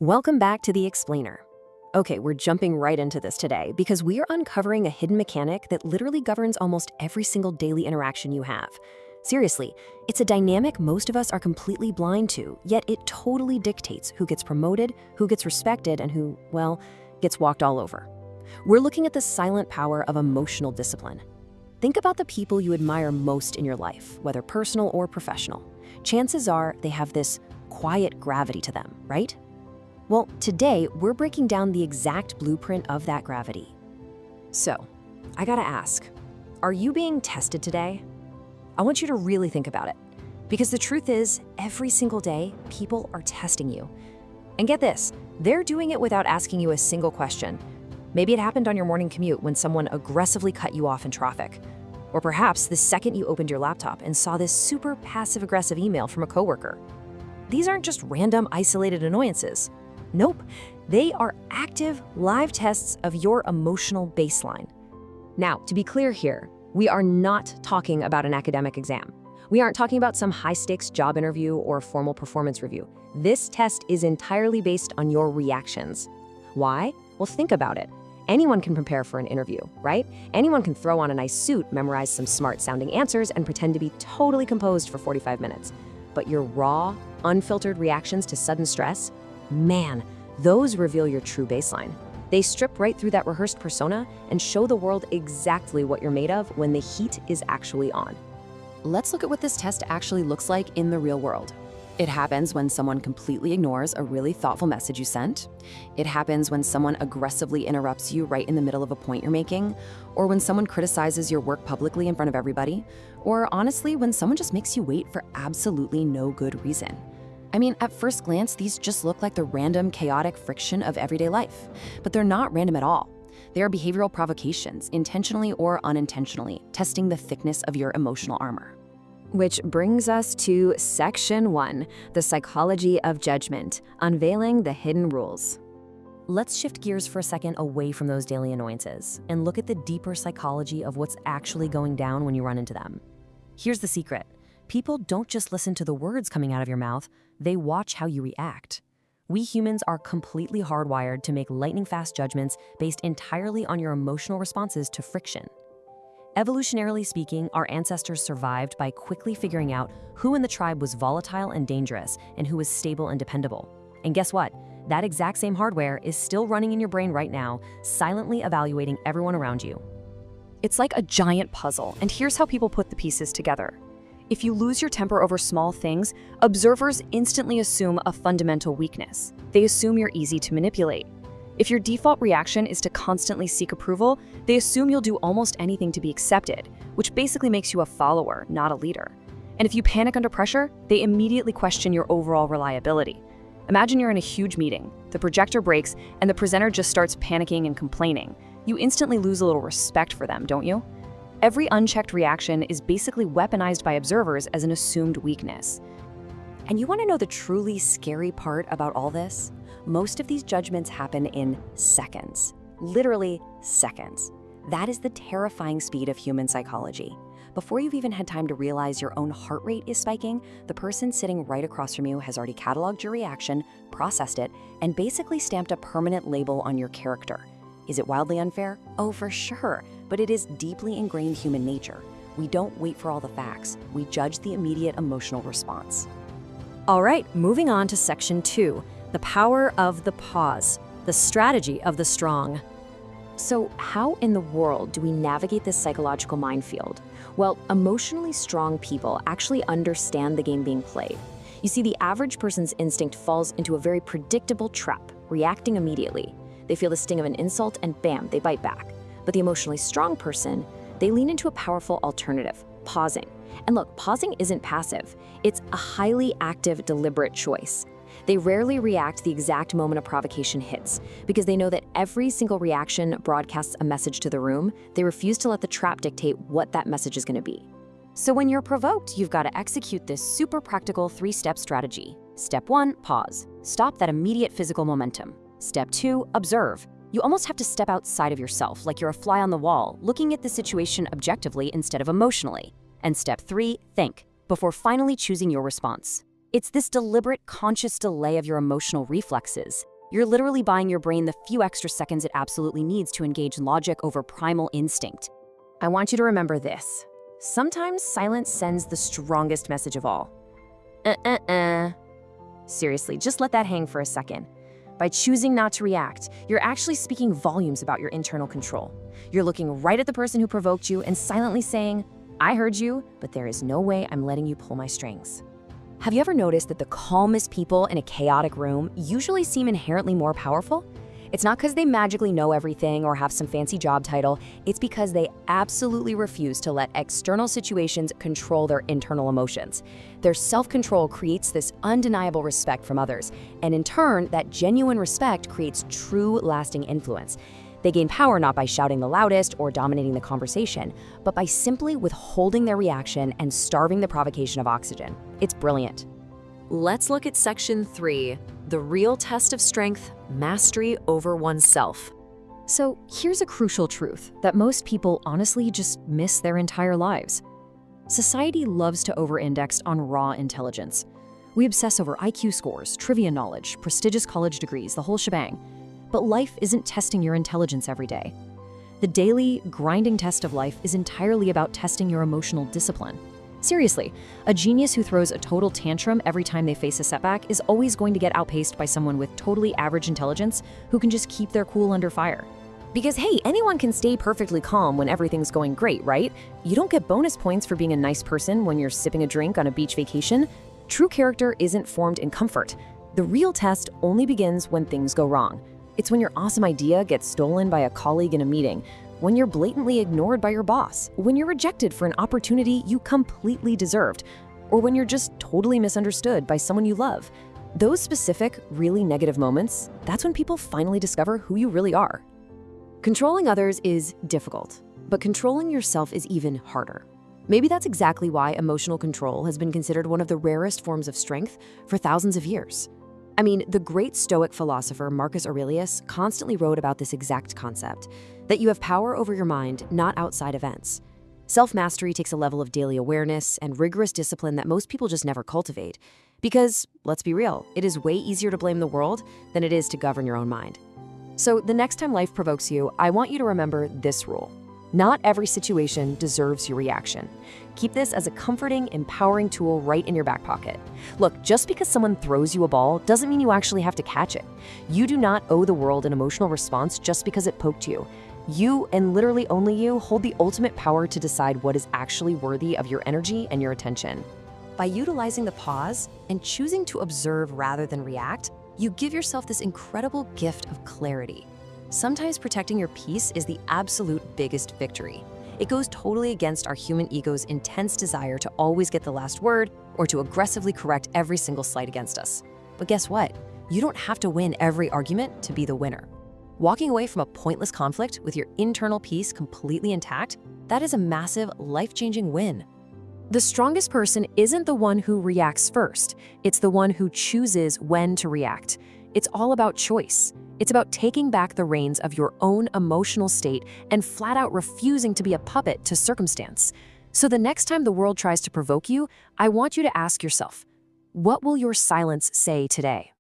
Welcome back to The Explainer. Okay, we're jumping right into this today because we are uncovering a hidden mechanic that literally governs almost every single daily interaction you have. Seriously, it's a dynamic most of us are completely blind to, yet it totally dictates who gets promoted, who gets respected, and who, well, gets walked all over. We're looking at the silent power of emotional discipline. Think about the people you admire most in your life, whether personal or professional. Chances are they have this quiet gravity to them, right? Well, today we're breaking down the exact blueprint of that gravity. So, I gotta ask, are you being tested today? I want you to really think about it. Because the truth is, every single day, people are testing you. And get this, they're doing it without asking you a single question. Maybe it happened on your morning commute when someone aggressively cut you off in traffic. Or perhaps the second you opened your laptop and saw this super passive-aggressive email from a coworker. These aren't just random, isolated annoyances. Nope, they are active, live tests of your emotional baseline. Now, to be clear here, we are not talking about an academic exam. We aren't talking about some high-stakes job interview or formal performance review. This test is entirely based on your reactions. Why? Well, think about it. Anyone can prepare for an interview, right? Anyone can throw on a nice suit, memorize some smart-sounding answers, and pretend to be totally composed for 45 minutes. But your raw, unfiltered reactions to sudden stress, man, those reveal your true baseline. They strip right through that rehearsed persona and show the world exactly what you're made of when the heat is actually on. Let's look at what this test actually looks like in the real world. It happens when someone completely ignores a really thoughtful message you sent. It happens when someone aggressively interrupts you right in the middle of a point you're making, or when someone criticizes your work publicly in front of everybody, or honestly, when someone just makes you wait for absolutely no good reason. I mean, at first glance, these just look like the random, chaotic friction of everyday life. But they're not random at all. They are behavioral provocations, intentionally or unintentionally, testing the thickness of your emotional armor. Which brings us to Section 1, the psychology of judgment, unveiling the hidden rules. Let's shift gears for a second away from those daily annoyances and look at the deeper psychology of what's actually going down when you run into them. Here's the secret. People don't just listen to the words coming out of your mouth, they watch how you react. We humans are completely hardwired to make lightning-fast judgments based entirely on your emotional responses to friction. Evolutionarily speaking, our ancestors survived by quickly figuring out who in the tribe was volatile and dangerous and who was stable and dependable. And guess what? That exact same hardware is still running in your brain right now, silently evaluating everyone around you. It's like a giant puzzle, and here's how people put the pieces together. If you lose your temper over small things, observers instantly assume a fundamental weakness. They assume you're easy to manipulate. If your default reaction is to constantly seek approval, they assume you'll do almost anything to be accepted, which basically makes you a follower, not a leader. And if you panic under pressure, they immediately question your overall reliability. Imagine you're in a huge meeting, the projector breaks, and the presenter just starts panicking and complaining. You instantly lose a little respect for them, don't you? Every unchecked reaction is basically weaponized by observers as an assumed weakness. And you want to know the truly scary part about all this? Most of these judgments happen in seconds. Literally seconds. That is the terrifying speed of human psychology. Before you've even had time to realize your own heart rate is spiking, the person sitting right across from you has already cataloged your reaction, processed it, and basically stamped a permanent label on your character. Is it wildly unfair? Oh, for sure, but it is deeply ingrained human nature. We don't wait for all the facts. We judge the immediate emotional response. All right, moving on to Section 2, the power of the pause, the strategy of the strong. So how in the world do we navigate this psychological minefield? Well, emotionally strong people actually understand the game being played. You see, the average person's instinct falls into a very predictable trap, reacting immediately. They feel the sting of an insult and bam, they bite back. But the emotionally strong person, they lean into a powerful alternative, pausing. And look, pausing isn't passive. It's a highly active, deliberate choice. They rarely react the exact moment a provocation hits because they know that every single reaction broadcasts a message to the room. They refuse to let the trap dictate what that message is going to be. So when you're provoked, you've got to execute this super practical 3-step strategy. Step 1, pause. Stop that immediate physical momentum. Step 2, observe. You almost have to step outside of yourself, like you're a fly on the wall, looking at the situation objectively instead of emotionally. And step 3, think, before finally choosing your response. It's this deliberate, conscious delay of your emotional reflexes. You're literally buying your brain the few extra seconds it absolutely needs to engage logic over primal instinct. I want you to remember this. Sometimes silence sends the strongest message of all. Seriously, just let that hang for a second. By choosing not to react, you're actually speaking volumes about your internal control. You're looking right at the person who provoked you and silently saying, I heard you, but there is no way I'm letting you pull my strings. Have you ever noticed that the calmest people in a chaotic room usually seem inherently more powerful? It's not because they magically know everything or have some fancy job title. It's because they absolutely refuse to let external situations control their internal emotions. Their self-control creates this undeniable respect from others, and in turn, that genuine respect creates true, lasting influence. They gain power not by shouting the loudest or dominating the conversation, but by simply withholding their reaction and starving the provocation of oxygen. It's brilliant. Let's look at Section 3, the real test of strength, mastery over oneself. So here's a crucial truth that most people honestly just miss their entire lives. Society loves to over-index on raw intelligence. We obsess over IQ scores, trivia knowledge, prestigious college degrees, the whole shebang. But life isn't testing your intelligence every day. The daily, grinding test of life is entirely about testing your emotional discipline. Seriously, a genius who throws a total tantrum every time they face a setback is always going to get outpaced by someone with totally average intelligence who can just keep their cool under fire. Because hey, anyone can stay perfectly calm when everything's going great, right? You don't get bonus points for being a nice person when you're sipping a drink on a beach vacation. True character isn't formed in comfort. The real test only begins when things go wrong. It's when your awesome idea gets stolen by a colleague in a meeting, when you're blatantly ignored by your boss, when you're rejected for an opportunity you completely deserved, or when you're just totally misunderstood by someone you love. Those specific, really negative moments, that's when people finally discover who you really are. Controlling others is difficult, but controlling yourself is even harder. Maybe that's exactly why emotional control has been considered one of the rarest forms of strength for thousands of years. I mean, the great Stoic philosopher Marcus Aurelius constantly wrote about this exact concept, that you have power over your mind, not outside events. Self-mastery takes a level of daily awareness and rigorous discipline that most people just never cultivate. Because, let's be real, it is way easier to blame the world than it is to govern your own mind. So the next time life provokes you, I want you to remember this rule. Not every situation deserves your reaction. Keep this as a comforting, empowering tool right in your back pocket. Look, just because someone throws you a ball doesn't mean you actually have to catch it. You do not owe the world an emotional response just because it poked you. You, and literally only you, hold the ultimate power to decide what is actually worthy of your energy and your attention. By utilizing the pause and choosing to observe rather than react, you give yourself this incredible gift of clarity. Sometimes protecting your peace is the absolute biggest victory. It goes totally against our human ego's intense desire to always get the last word or to aggressively correct every single slight against us. But guess what? You don't have to win every argument to be the winner. Walking away from a pointless conflict with your internal peace completely intact, that is a massive, life-changing win. The strongest person isn't the one who reacts first. It's the one who chooses when to react. It's all about choice. It's about taking back the reins of your own emotional state and flat out refusing to be a puppet to circumstance. So the next time the world tries to provoke you, I want you to ask yourself, what will your silence say today?